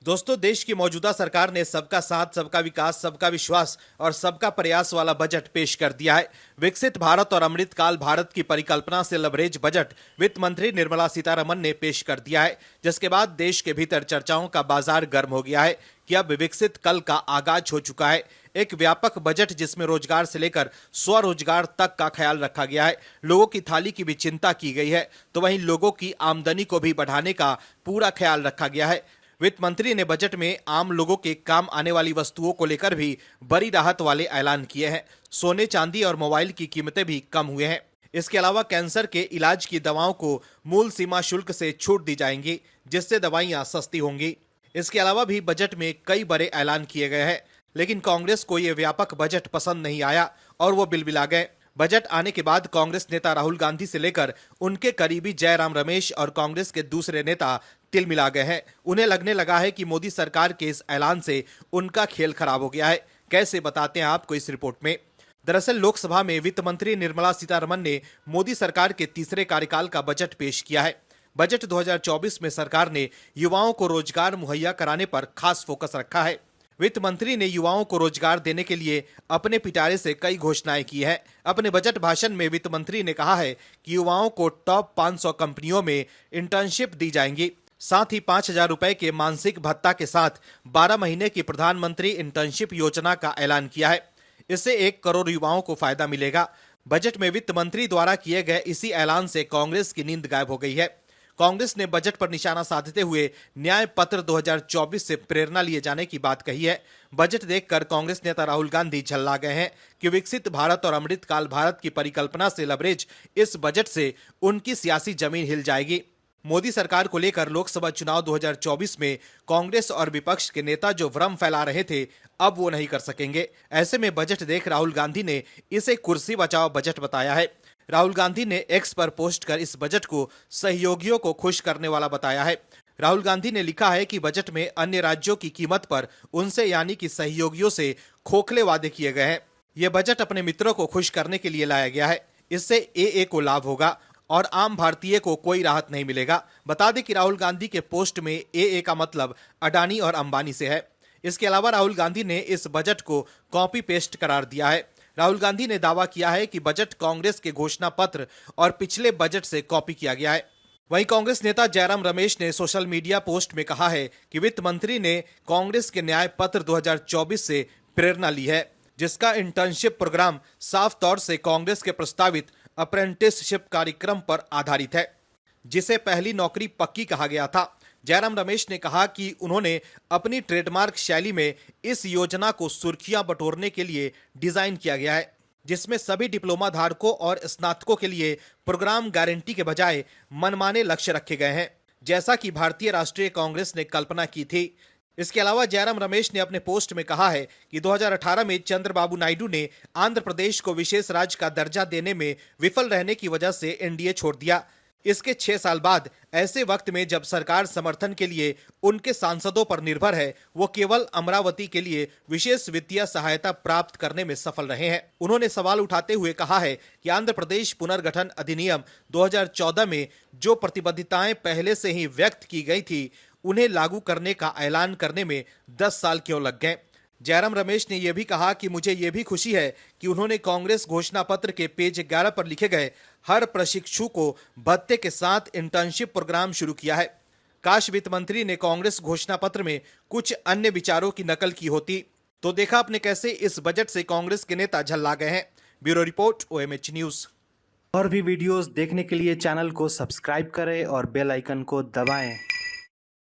दोस्तों, देश की मौजूदा सरकार ने सबका साथ, सबका विकास, सबका विश्वास और सबका प्रयास वाला बजट पेश कर दिया है। विकसित भारत और अमृतकाल भारत की परिकल्पना से लबरेज बजट वित्त मंत्री निर्मला सीतारमण ने पेश कर दिया है, जिसके बाद देश के भीतर चर्चाओं का बाजार गर्म हो गया है कि अब विकसित कल का आगाज हो चुका है। एक व्यापक बजट जिसमें रोजगार से लेकर स्वरोजगार तक का ख्याल रखा गया है, लोगों की थाली की भी चिंता की गई है, तो वहीं लोगों की आमदनी को भी बढ़ाने का पूरा ख्याल रखा गया है। वित्त मंत्री ने बजट में आम लोगों के काम आने वाली वस्तुओं को लेकर भी बड़ी राहत वाले ऐलान किए हैं। सोने, चांदी और मोबाइल की कीमतें भी कम हुए हैं। इसके अलावा कैंसर के इलाज की दवाओं को मूल सीमा शुल्क से छूट दी जाएंगी, जिससे दवाइयां सस्ती होंगी। इसके अलावा भी बजट में कई बड़े ऐलान किए गए हैं, लेकिन कांग्रेस को यह व्यापक बजट पसंद नहीं आया और वो बिलबिला गए। बजट आने के बाद कांग्रेस नेता राहुल गांधी से लेकर उनके करीबी जयराम रमेश और कांग्रेस के दूसरे नेता तिलमिला गए हैं। उन्हें लगने लगा है कि मोदी सरकार के इस ऐलान से उनका खेल खराब हो गया है। कैसे, बताते हैं आपको इस रिपोर्ट में। दरअसल लोकसभा में वित्त मंत्री निर्मला सीतारमण ने मोदी सरकार के तीसरे कार्यकाल का बजट पेश किया है। बजट 2024 में सरकार ने युवाओं को रोजगार मुहैया कराने पर खास फोकस रखा है। वित्त मंत्री ने युवाओं को रोजगार देने के लिए अपने पिटारे से कई घोषणाएं की हैं। अपने बजट भाषण में वित्त मंत्री ने कहा है कि युवाओं को टॉप 500 कंपनियों में इंटर्नशिप दी जाएंगी। साथ ही 5,000 रुपए के मानसिक भत्ता के साथ 12 महीने की प्रधानमंत्री इंटर्नशिप योजना का ऐलान किया है। इससे 1 करोड़ युवाओं को फायदा मिलेगा। बजट में वित्त मंत्री द्वारा किए गए इसी ऐलान से कांग्रेस की नींद गायब हो गई है। कांग्रेस ने बजट पर निशाना साधते हुए न्याय पत्र 2024 से प्रेरणा लिए जाने की बात कही है। बजट देखकर कांग्रेस नेता राहुल गांधी झल्ला गए हैं कि विकसित भारत और अमृतकाल भारत की परिकल्पना से लबरेज इस बजट से उनकी सियासी जमीन हिल जाएगी। मोदी सरकार को लेकर लोकसभा चुनाव 2024 में कांग्रेस और विपक्ष के नेता जो भ्रम फैला रहे थे, अब वो नहीं कर सकेंगे। ऐसे में बजट देख राहुल गांधी ने इसे कुर्सी बचाओ बजट बताया है। राहुल गांधी ने एक्स पर पोस्ट कर इस बजट को सहयोगियों को खुश करने वाला बताया है। राहुल गांधी ने लिखा है कि बजट में अन्य राज्यों की कीमत पर उनसे यानी कि सहयोगियों से खोखले वादे किए गए हैं। यह बजट अपने मित्रों को खुश करने के लिए लाया गया है। इससे एए को लाभ होगा और आम भारतीय को कोई राहत नहीं मिलेगा। बता दें कि राहुल गांधी के पोस्ट में एए का मतलब अडानी और अंबानी से है। इसके अलावा राहुल गांधी ने इस बजट को कॉपी पेस्ट करार दिया है। राहुल गांधी ने दावा किया है कि बजट कांग्रेस के घोषणा पत्र और पिछले बजट से कॉपी किया गया है। वहीं कांग्रेस नेता जयराम रमेश ने सोशल मीडिया पोस्ट में कहा है कि वित्त मंत्री ने कांग्रेस के न्याय पत्र 2024 से प्रेरणा ली है, जिसका इंटर्नशिप प्रोग्राम साफ तौर से कांग्रेस के प्रस्तावित अप्रेंटिसशिप कार्यक्रम पर आधारित है, जिसे पहली नौकरी पक्की कहा गया था। जयराम रमेश ने कहा कि उन्होंने अपनी ट्रेडमार्क शैली में इस योजना को सुर्खियां बटोरने के लिए डिजाइन किया गया है, जिसमें सभी डिप्लोमा धारकों और स्नातकों के लिए प्रोग्राम गारंटी के बजाय मनमाने लक्ष्य रखे गए हैं, जैसा कि भारतीय राष्ट्रीय कांग्रेस ने कल्पना की थी। इसके अलावा जयराम रमेश ने अपने पोस्ट में कहा है कि 2018 में चंद्रबाबू नायडू ने आंध्र प्रदेश को विशेष राज्य का दर्जा देने में विफल रहने की वजह से एनडीए छोड़ दिया। इसके 6 साल बाद, ऐसे वक्त में जब सरकार समर्थन के लिए उनके सांसदों पर निर्भर है, वो केवल अमरावती के लिए विशेष वित्तीय सहायता प्राप्त करने में सफल रहे हैं। उन्होंने सवाल उठाते हुए कहा है कि आंध्र प्रदेश पुनर्गठन अधिनियम 2014 में जो प्रतिबद्धताएं पहले से ही व्यक्त की गई थी, उन्हें लागू करने का ऐलान करने में 10 साल क्यों लग गए। जयराम रमेश ने यह भी कहा कि मुझे यह भी खुशी है कि उन्होंने कांग्रेस घोषणा पत्र के पेज 11 पर लिखे गए हर प्रशिक्षु को भत्ते के साथ इंटर्नशिप प्रोग्राम शुरू किया है। काश वित्त मंत्री ने कांग्रेस घोषणा पत्र में कुछ अन्य विचारों की नकल की होती। तो देखा आपने कैसे इस बजट से कांग्रेस के नेता झल्ला गए हैं। Bureau report, OMH news. और भी वीडियोस देखने के लिए चैनल को सब्सक्राइब करें और बेल आइकन को दबाएं।